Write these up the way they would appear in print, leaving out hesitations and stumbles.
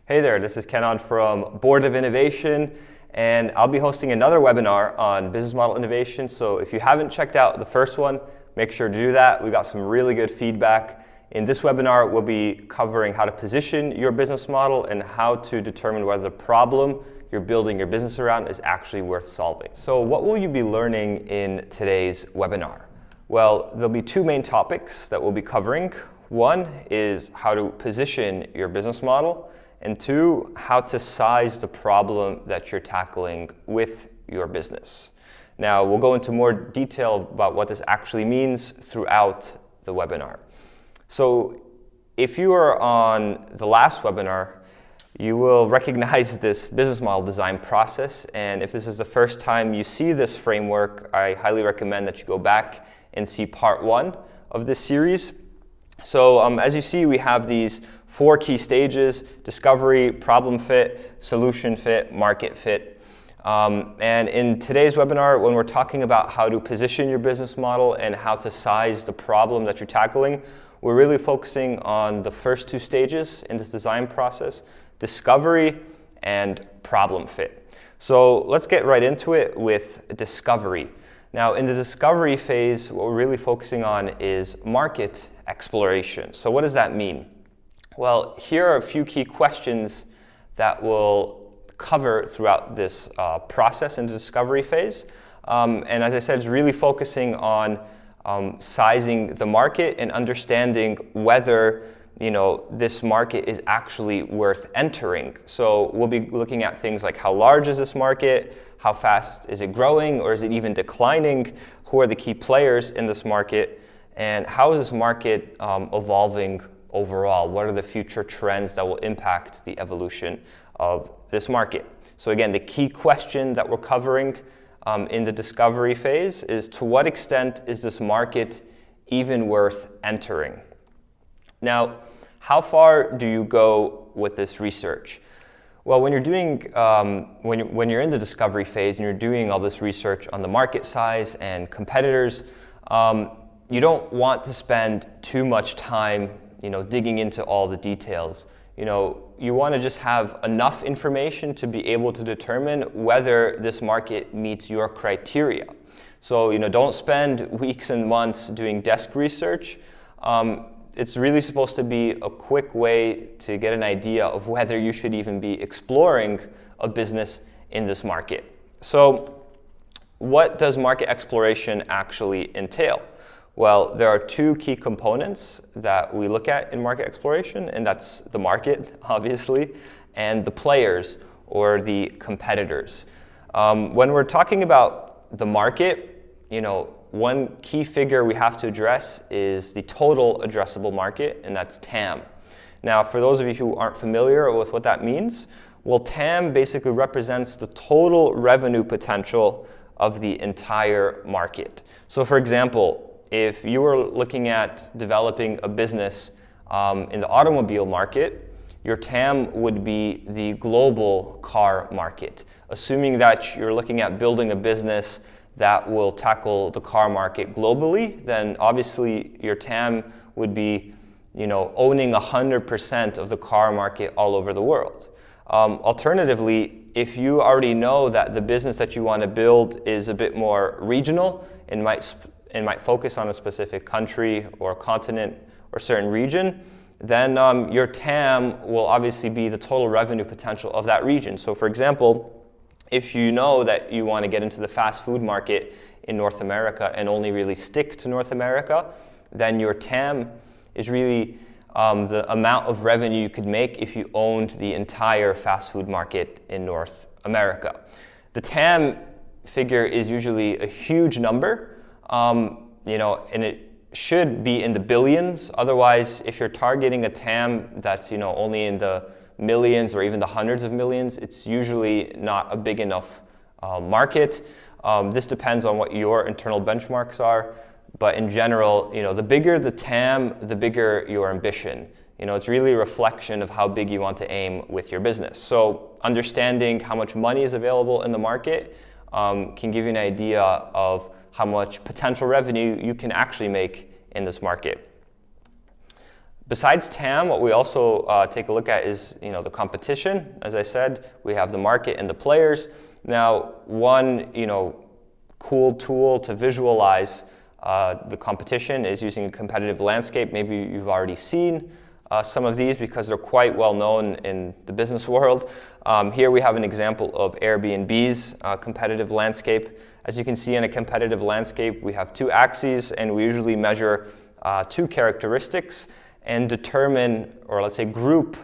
Hey there, this is Kenan from Board of Innovation, and I'll be hosting another webinar on business model innovation. So if you haven't checked out the first one, make sure to do that. We got some really good feedback. In this webinar, we'll be covering how to position your business model and how to determine whether the problem you're building your business around is actually worth solving. So what will you be learning in today's webinar? Well, there'll be two main topics that we'll be covering. One is how to position your business model, and two, how to size the problem that you're tackling with your business. Now, we'll go into more detail about what this actually means throughout the webinar. So if you are on the last webinar, you will recognize this business model design process. And if this is the first time you see this framework, I highly recommend that you go back and see part one of this series. So as you see, we have these four key stages: discovery, problem fit, solution fit, market fit. And in today's webinar, when we're talking about how to position your business model and how to size the problem that you're tackling, we're really focusing on the first two stages in this design process: discovery and problem fit. So let's get right into it with discovery. Now, in the discovery phase, what we're really focusing on is market exploration. So what does that mean? Well, here are a few key questions that we'll cover throughout this process in the discovery phase. And as I said, it's really focusing on sizing the market and understanding whether this market is actually worth entering. So we'll be looking at things like how large is this market, how fast is it growing, or is it even declining, who are the key players in this market, and how is this market evolving overall? What are the future trends that will impact the evolution of this market? So again, the key question that we're covering in the discovery phase is, to what extent is this market even worth entering? Now, how far do you go with this research? Well, when you're doing, when you're in the discovery phase and you're doing all this research on the market size and competitors, you don't want to spend too much time, digging into all the details. You want to just have enough information to be able to determine whether this market meets your criteria. So, don't spend weeks and months doing desk research. It's really supposed to be a quick way to get an idea of whether you should even be exploring a business in this market. So what does market exploration actually entail? Well, there are two key components that we look at in market exploration, and that's the market, obviously, and the players or the competitors. When we're talking about the market, one key figure we have to address is the total addressable market, and that's TAM. Now, for those of you who aren't familiar with what that means, well, TAM basically represents the total revenue potential of the entire market. So for example, if you were looking at developing a business in the automobile market, your TAM would be the global car market. Assuming that you're looking at building a business that will tackle the car market globally, then obviously your TAM would be, owning 100% of the car market all over the world. Alternatively, if you already know that the business that you want to build is a bit more regional and might focus on a specific country or continent or certain region, then your TAM will obviously be the total revenue potential of that region. So for example, if you know that you want to get into the fast food market in North America and only really stick to North America, then your TAM is really the amount of revenue you could make if you owned the entire fast food market in North America. The TAM figure is usually a huge number, and it should be in the billions. Otherwise, if you're targeting a TAM that's only in the millions or even the hundreds of millions, it's usually not a big enough market. This depends on what your internal benchmarks are, but in general, the bigger the TAM, the bigger your ambition. It's really a reflection of how big you want to aim with your business. So understanding how much money is available in the market can give you an idea of how much potential revenue you can actually make in this market. Besides TAM, what we also take a look at is the competition. As I said, we have the market and the players. Now, one cool tool to visualize the competition is using a competitive landscape. Maybe you've already seen some of these because they're quite well known in the business world. Here we have an example of Airbnb's competitive landscape. As you can see in a competitive landscape, we have two axes, and we usually measure two characteristics and determine, or let's say group,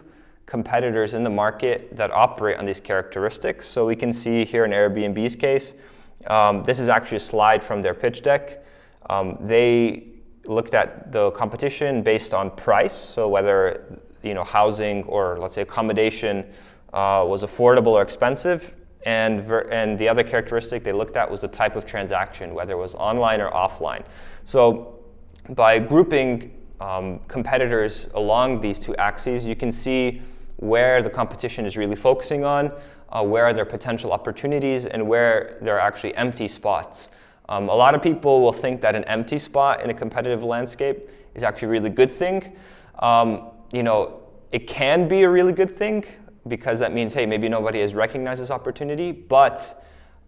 competitors in the market that operate on these characteristics. So we can see here in Airbnb's case, this is actually a slide from their pitch deck. They looked at the competition based on price, so whether housing or let's say accommodation was affordable or expensive, and the other characteristic they looked at was the type of transaction, whether it was online or offline. So by grouping competitors along these two axes, you can see where the competition is really focusing on, where are their potential opportunities, and where there are actually empty spots. A lot of people will think that an empty spot in a competitive landscape is actually a really good thing. It can be a really good thing because that means, hey, maybe nobody has recognized this opportunity, but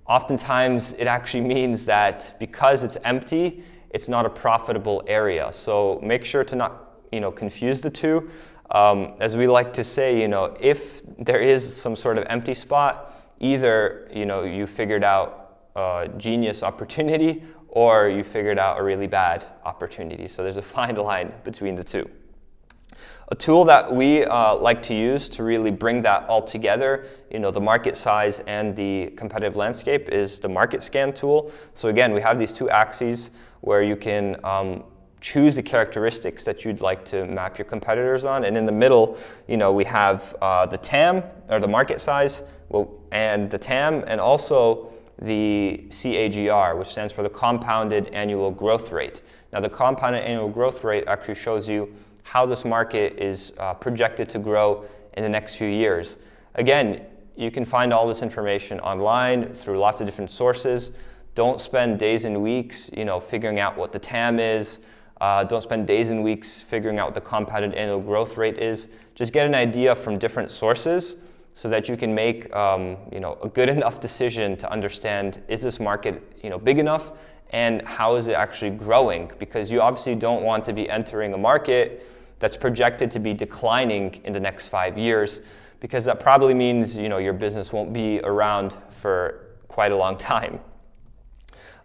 oftentimes it actually means that because it's empty, it's not a profitable area. So make sure to not confuse the two. As we like to say, if there is some sort of empty spot, either you figured out a genius opportunity or you figured out a really bad opportunity. So there's a fine line between the two. A tool that we like to use to really bring that all together, the market size and the competitive landscape, is the market scan tool. So again, we have these two axes where you can choose the characteristics that you'd like to map your competitors on, and in the middle, we have the TAM, or the market size, and the TAM, and also the CAGR, which stands for the compounded annual growth rate. Now, the compounded annual growth rate actually shows you how this market is projected to grow in the next few years. Again, you can find all this information online through lots of different sources. Don't spend days and weeks, figuring out what the TAM is. Don't spend days and weeks figuring out what the compounded annual growth rate is. Just get an idea from different sources so that you can make a good enough decision to understand, is this market big enough, and how is it actually growing? Because you obviously don't want to be entering a market that's projected to be declining in the next 5 years, because that probably means your business won't be around for quite a long time.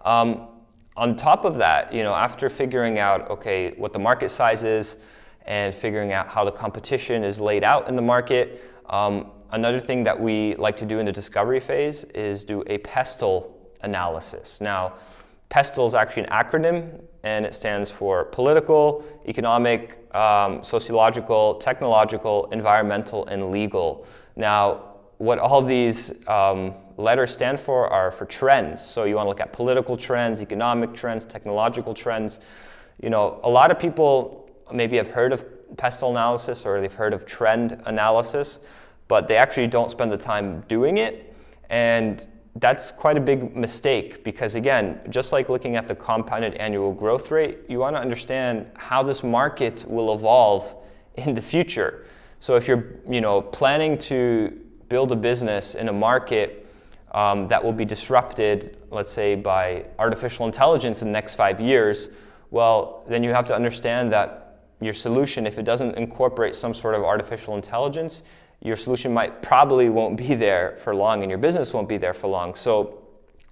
On top of that, after figuring out what the market size is and figuring out how the competition is laid out in the market, another thing that we like to do in the discovery phase is do a PESTLE analysis. Now, PESTLE is actually an acronym, and it stands for political, economic, sociological, technological, environmental, and legal. Now, what all these letters stand for are for trends. So you want to look at political trends, economic trends, technological trends. A lot of people maybe have heard of PESTLE analysis, or they've heard of trend analysis, but they actually don't spend the time doing it. And that's quite a big mistake, because again, just like looking at the compounded annual growth rate, you want to understand how this market will evolve in the future. So if you're planning to build a business in a market that will be disrupted, let's say, by artificial intelligence in the next 5 years, well, then you have to understand that your solution, if it doesn't incorporate some sort of artificial intelligence, your solution probably won't be there for long, and your business won't be there for long. So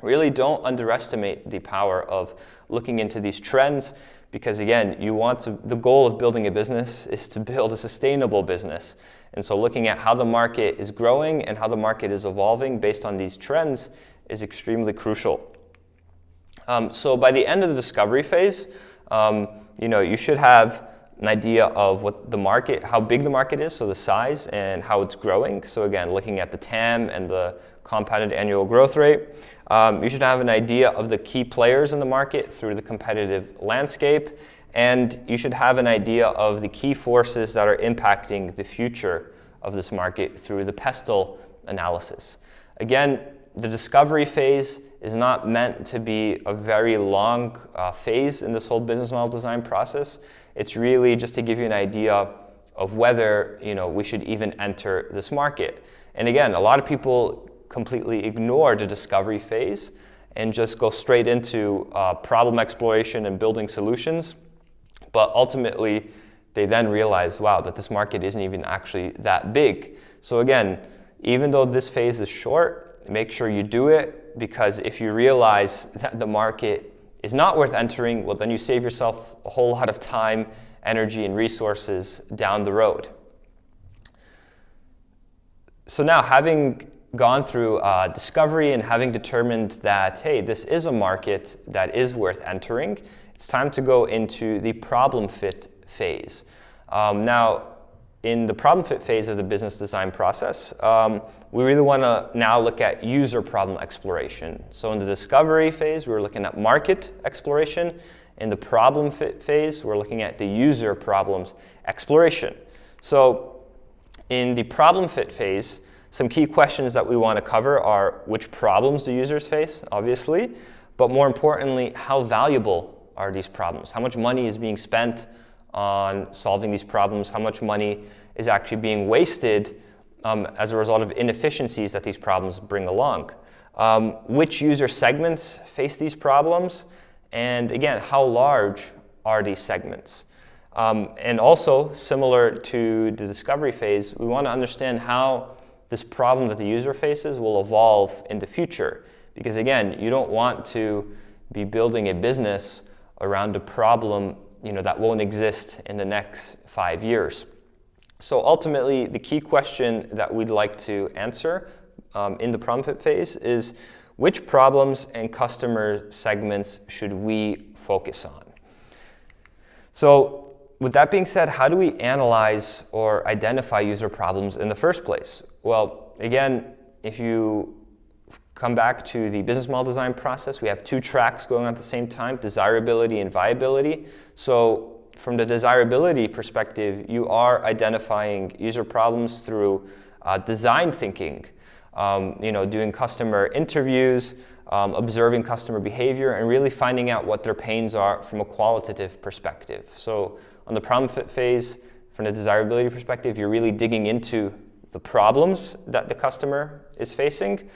really don't underestimate the power of looking into these trends, because again, the goal of building a business is to build a sustainable business. And so looking at how the market is growing and how the market is evolving based on these trends is extremely crucial. So by the end of the discovery phase, you should have an idea of how big the market is, so the size, and how it's growing. So again, looking at the TAM and the compounded annual growth rate. You should have an idea of the key players in the market through the competitive landscape, and you should have an idea of the key forces that are impacting the future of this market through the PESTLE analysis. Again, the discovery phase is not meant to be a very long phase in this whole business model design process. It's really just to give you an idea of whether we should even enter this market. And again, a lot of people completely ignore the discovery phase and just go straight into problem exploration and building solutions. But ultimately, they then realize, wow, that this market isn't even actually that big. So again, even though this phase is short, make sure you do it, because if you realize that the market is not worth entering, well, then you save yourself a whole lot of time, energy, and resources down the road. So now, having gone through discovery and having determined that, hey, this is a market that is worth entering, it's time to go into the problem fit phase. Now, in the problem fit phase of the business design process, we really want to now look at user problem exploration. So in the discovery phase, we're looking at market exploration. In the problem fit phase, we're looking at the user problems exploration. So in the problem fit phase, some key questions that we want to cover are which problems do users face, obviously, but more importantly, how valuable are these problems? How much money is being spent on solving these problems? How much money is actually being wasted as a result of inefficiencies that these problems bring along? Which user segments face these problems? And again, how large are these segments? And also, similar to the discovery phase, we want to understand how this problem that the user faces will evolve in the future. Because again, you don't want to be building a business around a problem that won't exist in the next 5 years. So ultimately, the key question that we'd like to answer in the problem fit phase is, which problems and customer segments should we focus on? So with that being said, how do we analyze or identify user problems in the first place? Well, again, if you come back to the business model design process, we have 2 tracks going on at the same time, desirability and viability. So from the desirability perspective, you are identifying user problems through design thinking, doing customer interviews, observing customer behavior, and really finding out what their pains are from a qualitative perspective. So on the problem fit phase, from the desirability perspective, you're really digging into the problems that the customer is facing.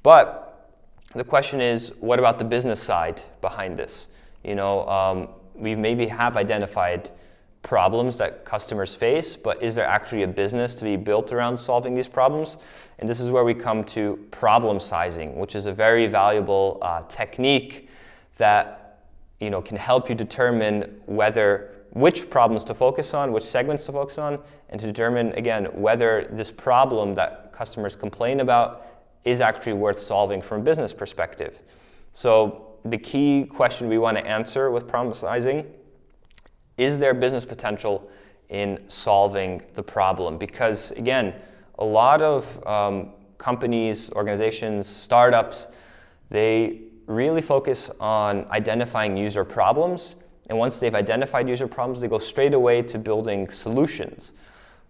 But the question is, what about the business side behind this? We maybe have identified problems that customers face, but is there actually a business to be built around solving these problems? And this is where we come to problem sizing, which is a very valuable technique that can help you determine which problems to focus on, which segments to focus on, and to determine, again, whether this problem that customers complain about is actually worth solving from a business perspective. So the key question we want to answer with problem sizing: is there business potential in solving the problem? Because again, a lot of companies, organizations, startups, they really focus on identifying user problems. And once they've identified user problems, they go straight away to building solutions.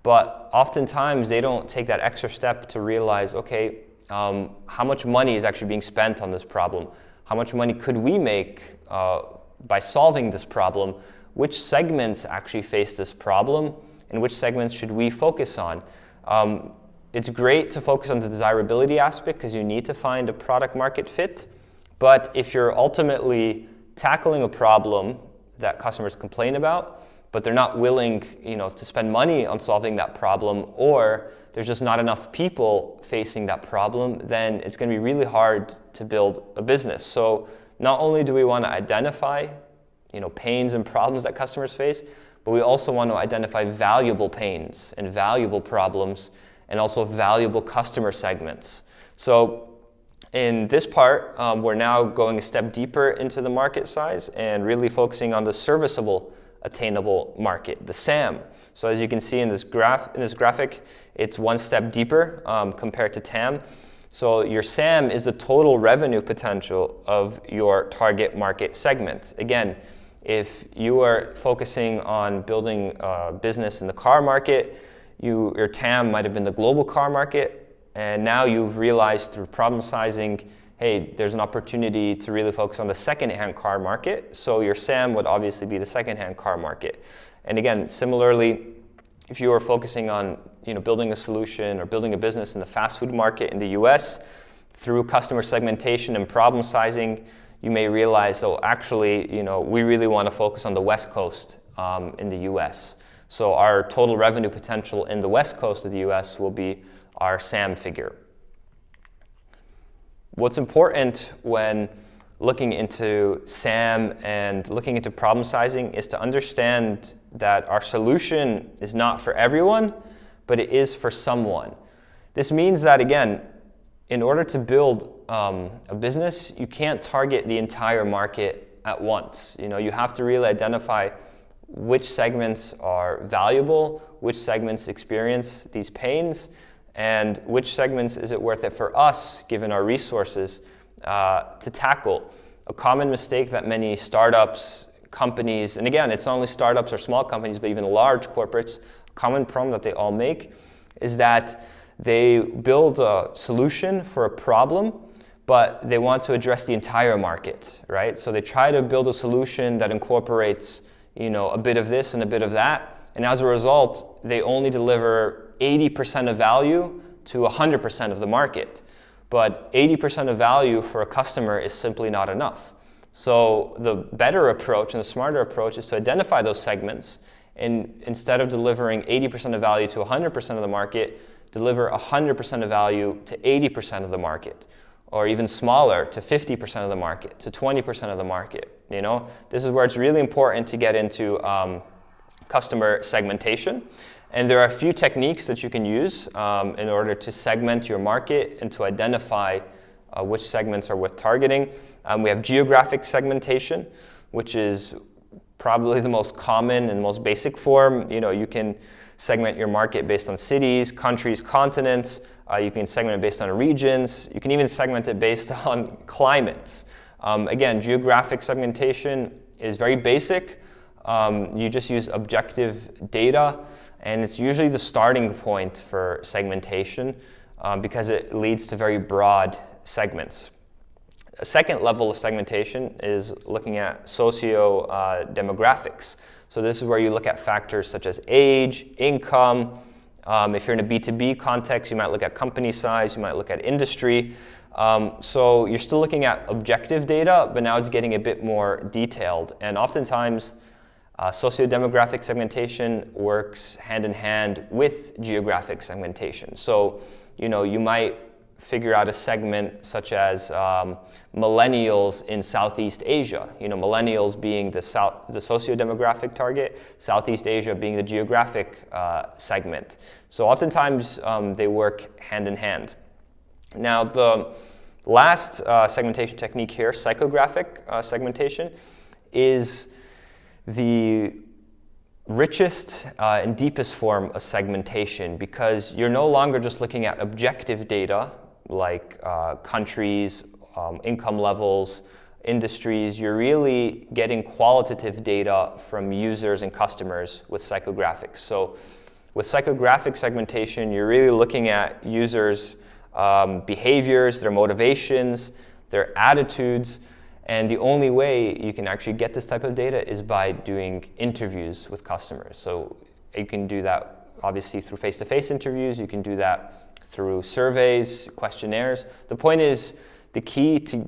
But oftentimes they don't take that extra step to realize, okay, how much money is actually being spent on this problem? How much money could we make by solving this problem? Which segments actually face this problem, and which segments should we focus on? It's great to focus on the desirability aspect because you need to find a product market fit. But if you're ultimately tackling a problem that customers complain about, but they're not willing, to spend money on solving that problem, or there's just not enough people facing that problem, then it's going to be really hard to build a business. So not only do we want to identify, pains and problems that customers face, but we also want to identify valuable pains and valuable problems, and also valuable customer segments. So in this part, we're now going a step deeper into the market size and really focusing on the serviceable attainable market, the SAM. So as you can see in this graphic, it's one step deeper compared to TAM. So your SAM is the total revenue potential of your target market segment. Again, if you are focusing on building a business in the car market, your TAM might have been the global car market, and now you've realized through problem sizing, hey, there's an opportunity to really focus on the second-hand car market. So your SAM would obviously be the second-hand car market. And again, similarly, if you are focusing on building a solution or building a business in the fast food market in the US, through customer segmentation and problem sizing, you may realize, oh, actually, we really want to focus on the West Coast in the US. So our total revenue potential in the West Coast of the US will be our SAM figure. What's important when looking into SAM and looking into problem sizing is to understand that our solution is not for everyone, but it is for someone. This means that, again, in order to build a business, you can't target the entire market at once. You have to really identify which segments are valuable, which segments experience these pains, and which segments is it worth it for us, given our resources, to tackle. A common mistake that many startups, companies, and again, it's not only startups or small companies, but even large corporates, a common problem that they all make is that they build a solution for a problem, but they want to address the entire market, right? So they try to build a solution that incorporates, a bit of this and a bit of that, and as a result, they only deliver 80% of value to 100% of the market. But 80% of value for a customer is simply not enough. So the better approach and the smarter approach is to identify those segments, and instead of delivering 80% of value to 100% of the market, deliver 100% of value to 80% of the market, or even smaller, to 50% of the market, to 20% of the market. This is where it's really important to get into customer segmentation. And there are a few techniques that you can use in order to segment your market and to identify which segments are worth targeting. We have geographic segmentation, which is probably the most common and most basic form. You can segment your market based on cities, countries, continents. You can segment it based on regions. You can even segment it based on climates. Again, geographic segmentation is very basic. You just use objective data, and it's usually the starting point for segmentation because it leads to very broad segments. A second level of segmentation is looking at socio-demographics. So this is where you look at factors such as age, income. If you're in a B2B context, you might look at company size, you might look at industry. So you're still looking at objective data, but now it's getting a bit more detailed. And oftentimes, socio-demographic segmentation works hand in hand with geographic segmentation. So, you might figure out a segment such as millennials in Southeast Asia. Millennials being the socio-demographic target, Southeast Asia being the geographic segment. So oftentimes they work hand in hand. Now the last segmentation technique here, psychographic segmentation, is the richest and deepest form of segmentation because you're no longer just looking at objective data like countries, income levels, industries. You're really getting qualitative data from users and customers with psychographics. So with psychographic segmentation, you're really looking at users' behaviors, their motivations, their attitudes. And the only way you can actually get this type of data is by doing interviews with customers. So you can do that obviously through face-to-face interviews. You can do that through surveys, questionnaires. The point is, the key to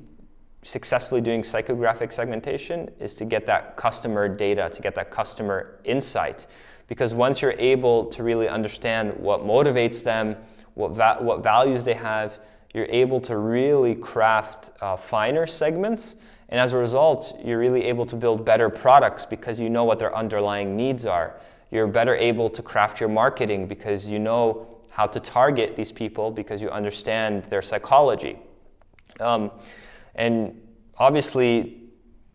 successfully doing psychographic segmentation is to get that customer data, to get that customer insight. Because once you're able to really understand what motivates them, what values they have, you're able to really craft finer segments, and as a result, you're really able to build better products because you know what their underlying needs are. You're better able to craft your marketing because you know how to target these people because you understand their psychology. And obviously,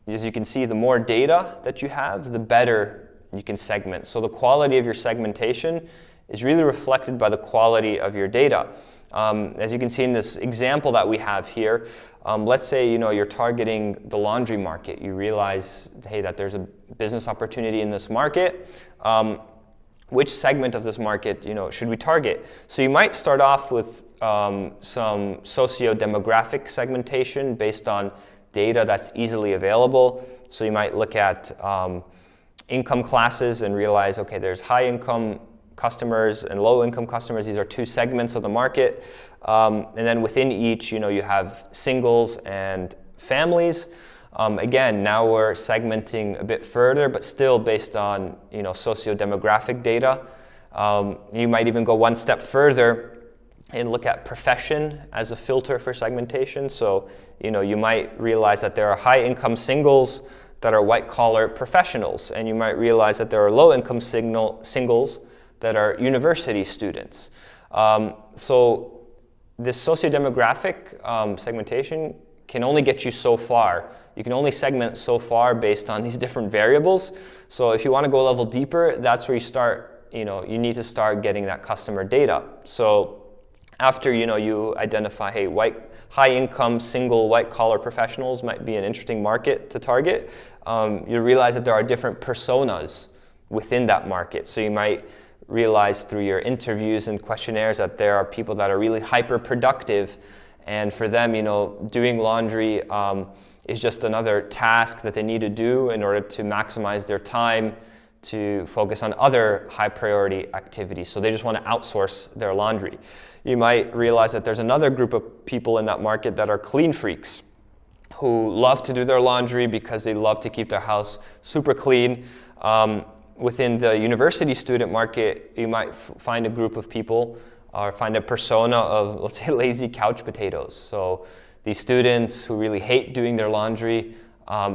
as you can see, the more data that you have, the better you can segment. So the quality of your segmentation is really reflected by the quality of your data. As you can see in this example that we have here, let's say you're targeting the laundry market. You realize, hey, that there's a business opportunity in this market. Which segment of this market should we target? So you might start off with some socio-demographic segmentation based on data that's easily available. So you might look at income classes and realize, okay, there's high income customers and low income customers. These are two segments of the market. And then within each, you have singles and families. Again, now we're segmenting a bit further, but still based on socio-demographic data. You might even go one step further and look at profession as a filter for segmentation. So you might realize that there are high-income singles that are white-collar professionals, and you might realize that there are low-income singles that are university students. So this socio-demographic segmentation can only get you so far. You can only segment so far based on these different variables. So if you want to go a level deeper, that's where you start, you need to start getting that customer data. So after you identify, hey, high income single white collar professionals might be an interesting market to target, you realize that there are different personas within that market. So you might realize through your interviews and questionnaires that there are people that are really hyper productive, and for them, doing laundry is just another task that they need to do in order to maximize their time to focus on other high priority activities. So they just want to outsource their laundry. You might realize that there's another group of people in that market that are clean freaks who love to do their laundry because they love to keep their house super clean. Within the university student market, you might find a group of people or find a persona of, let's say, lazy couch potatoes. So these students who really hate doing their laundry,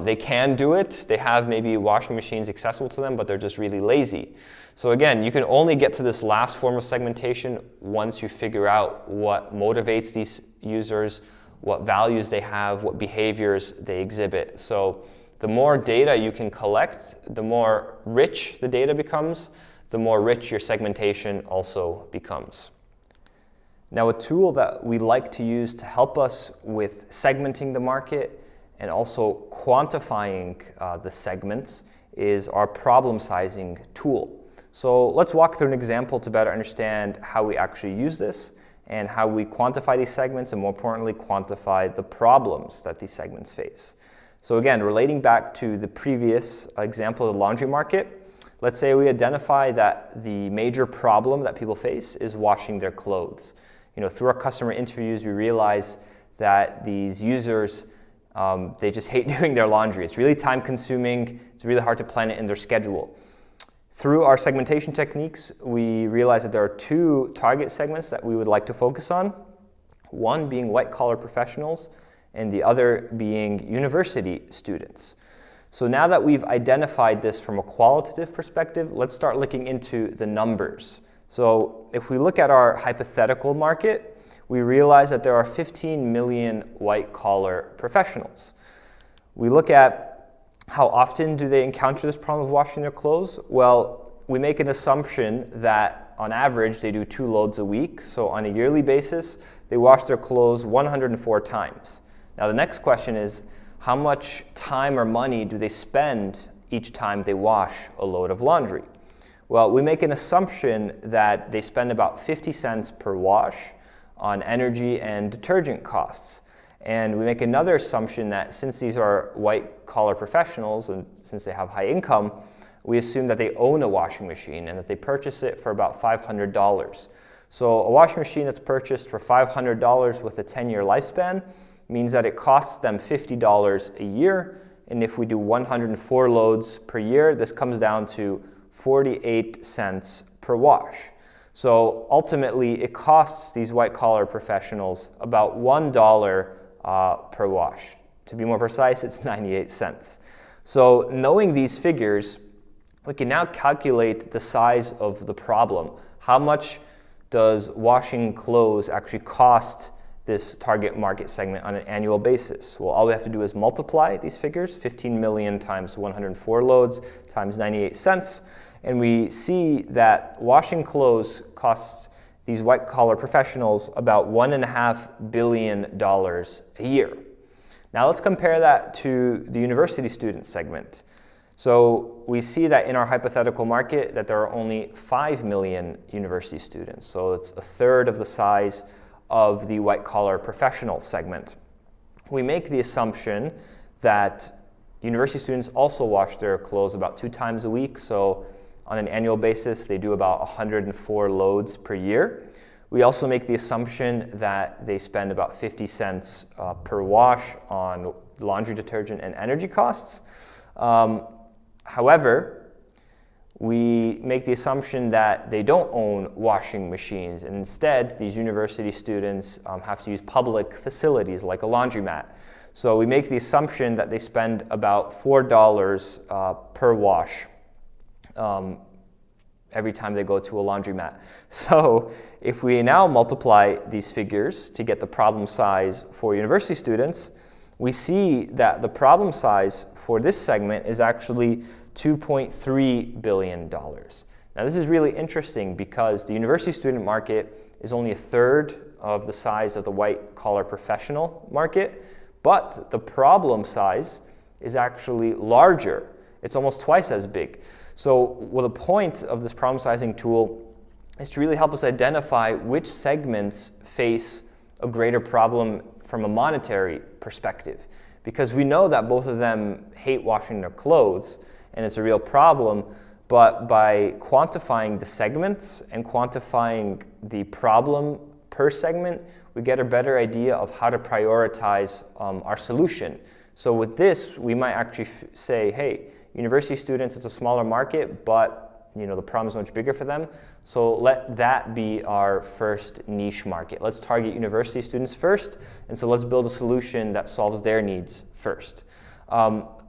they can do it. They have maybe washing machines accessible to them, but they're just really lazy. So again, you can only get to this last form of segmentation once you figure out what motivates these users, what values they have, what behaviors they exhibit. So the more data you can collect, the more rich the data becomes, the more rich your segmentation also becomes. Now, a tool that we like to use to help us with segmenting the market and also quantifying the segments is our problem sizing tool. So let's walk through an example to better understand how we actually use this and how we quantify these segments, and more importantly, quantify the problems that these segments face. So again, relating back to the previous example of the laundry market, let's say we identify that the major problem that people face is washing their clothes. Through our customer interviews, we realize that these users, they just hate doing their laundry. It's really time consuming. It's really hard to plan it in their schedule. Through our segmentation techniques, we realize that there are two target segments that we would like to focus on. One being white collar professionals and the other being university students. So now that we've identified this from a qualitative perspective, let's start looking into the numbers. So if we look at our hypothetical market, we realize that there are 15 million white-collar professionals. We look at how often do they encounter this problem of washing their clothes? Well, we make an assumption that on average they do 2 loads a week. So on a yearly basis, they wash their clothes 104 times. Now the next question is, how much time or money do they spend each time they wash a load of laundry? Well, we make an assumption that they spend about 50 cents per wash on energy and detergent costs. And we make another assumption that since these are white-collar professionals and since they have high income, we assume that they own a washing machine and that they purchase it for about $500. So a washing machine that's purchased for $500 with a 10-year lifespan means that it costs them $50 a year. And if we do 104 loads per year, this comes down to 48 cents per wash. So ultimately, it costs these white-collar professionals about $1 per wash. To be more precise, it's 98 cents. So knowing these figures, we can now calculate the size of the problem. How much does washing clothes actually cost this target market segment on an annual basis? Well, all we have to do is multiply these figures, 15 million times 104 loads times 98 cents, and we see that washing clothes costs these white-collar professionals about $1.5 billion a year. Now let's compare that to the university student segment. So we see that in our hypothetical market that there are only 5 million university students. So it's a third of the size of the white-collar professional segment. We make the assumption that university students also wash their clothes about 2 times a week. So on an annual basis, they do about 104 loads per year. We also make the assumption that they spend about 50 cents per wash on laundry detergent and energy costs. However, we make the assumption that they don't own washing machines, and instead these university students have to use public facilities like a laundromat. So we make the assumption that they spend about $4 per wash every time they go to a laundromat. So if we now multiply these figures to get the problem size for university students, we see that the problem size for this segment is actually $2.3 billion. Now this is really interesting because the university student market is only a third of the size of the white-collar professional market, but the problem size is actually larger. It's almost twice as big. So the point of this problem sizing tool is to really help us identify which segments face a greater problem from a monetary perspective. Because we know that both of them hate washing their clothes, and it's a real problem, but by quantifying the segments and quantifying the problem per segment, we get a better idea of how to prioritize our solution. So with this, we might actually say, hey, university students, it's a smaller market, but the problem is much bigger for them. So let that be our first niche market. Let's target university students first, and so let's build a solution that solves their needs first.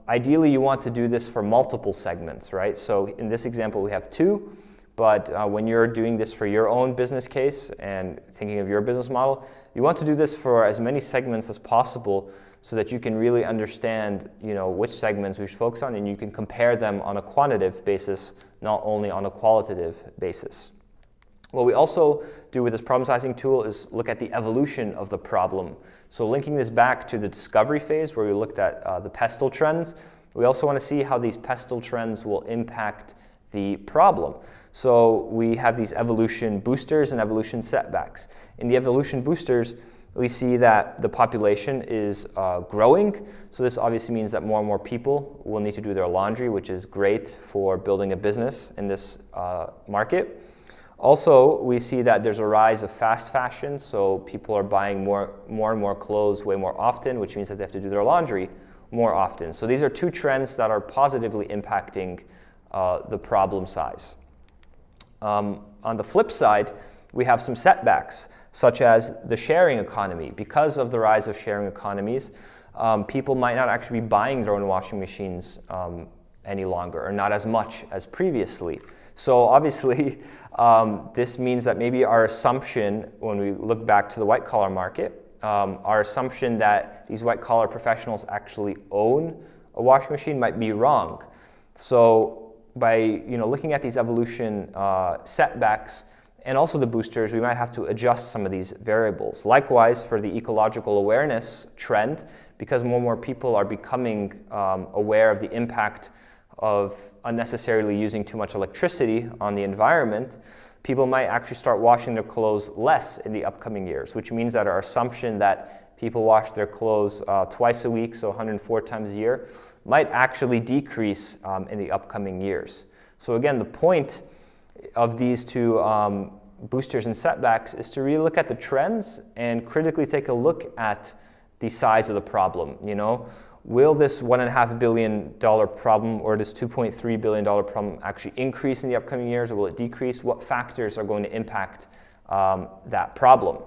Ideally, you want to do this for multiple segments, right? So in this example, we have 2, but when you're doing this for your own business case and thinking of your business model, you want to do this for as many segments as possible so that you can really understand, which segments we should focus on, and you can compare them on a quantitative basis, not only on a qualitative basis. What we also do with this problem sizing tool is look at the evolution of the problem. So linking this back to the discovery phase where we looked at the pestle trends, we also want to see how these pestle trends will impact the problem. So we have these evolution boosters and evolution setbacks. In the evolution boosters, we see that the population is growing. So this obviously means that more and more people will need to do their laundry, which is great for building a business in this market. Also, we see that there's a rise of fast fashion, so people are buying more and more clothes way more often, which means that they have to do their laundry more often. So these are 2 trends that are positively impacting the problem size. On the flip side, we have some setbacks, such as the sharing economy. Because of the rise of sharing economies, people might not actually be buying their own washing machines any longer, or not as much as previously. So obviously, this means that maybe our assumption, when we look back to the white-collar market, our assumption that these white-collar professionals actually own a washing machine might be wrong. So by looking at these evolution setbacks and also the boosters, we might have to adjust some of these variables. Likewise, for the ecological awareness trend, because more and more people are becoming aware of the impact of unnecessarily using too much electricity on the environment, people might actually start washing their clothes less in the upcoming years, which means that our assumption that people wash their clothes twice a week, so 104 times a year, might actually decrease in the upcoming years. So again, the point of these 2 boosters and setbacks is to really look at the trends and critically take a look at the size of the problem. Will this $1.5 billion problem or this $2.3 billion problem actually increase in the upcoming years, or will it decrease? What factors are going to impact that problem?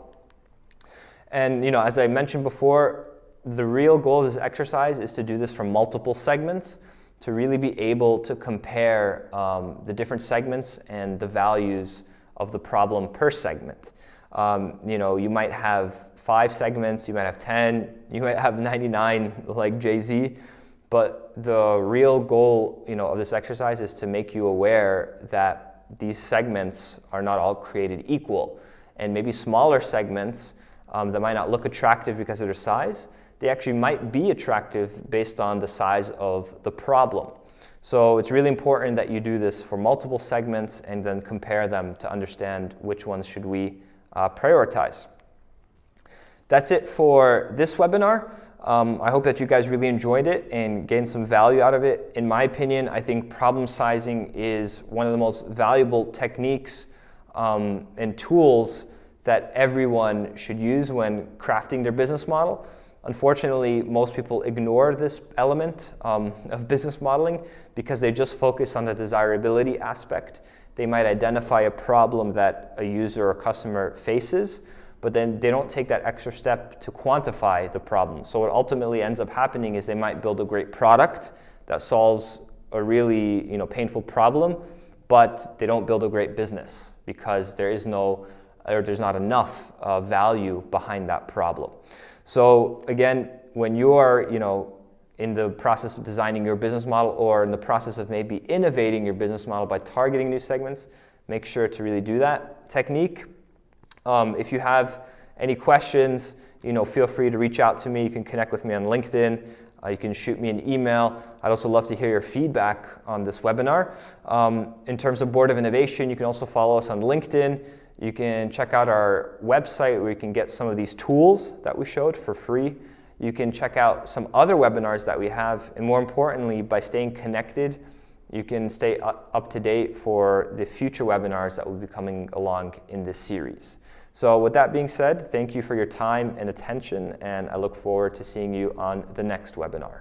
And as I mentioned before, the real goal of this exercise is to do this from multiple segments, to really be able to compare the different segments and the values of the problem per segment. You might have 5 segments, you might have 10, you might have 99 like Jay-Z, but the real goal of this exercise is to make you aware that these segments are not all created equal, and maybe smaller segments that might not look attractive because of their size, they actually might be attractive based on the size of the problem. So it's really important that you do this for multiple segments and then compare them to understand which ones should we prioritize. That's it for this webinar. I hope that you guys really enjoyed it and gained some value out of it. In my opinion, I think problem sizing is one of the most valuable techniques and tools that everyone should use when crafting their business model. Unfortunately, most people ignore this element of business modeling because they just focus on the desirability aspect. They might identify a problem that a user or customer faces, but then they don't take that extra step to quantify the problem. So what ultimately ends up happening is they might build a great product that solves a really painful problem, but they don't build a great business because there's not enough value behind that problem. So again, when you are in the process of designing your business model or in the process of maybe innovating your business model by targeting new segments, make sure to really do that technique. If you have any questions, feel free to reach out to me. You can connect with me on LinkedIn. You can shoot me an email. I'd also love to hear your feedback on this webinar. In terms of Board of Innovation, you can also follow us on LinkedIn. You can check out our website where you can get some of these tools that we showed for free. You can check out some other webinars that we have, and more importantly, by staying connected, you can stay up to date for the future webinars that will be coming along in this series. So with that being said, thank you for your time and attention, and I look forward to seeing you on the next webinar.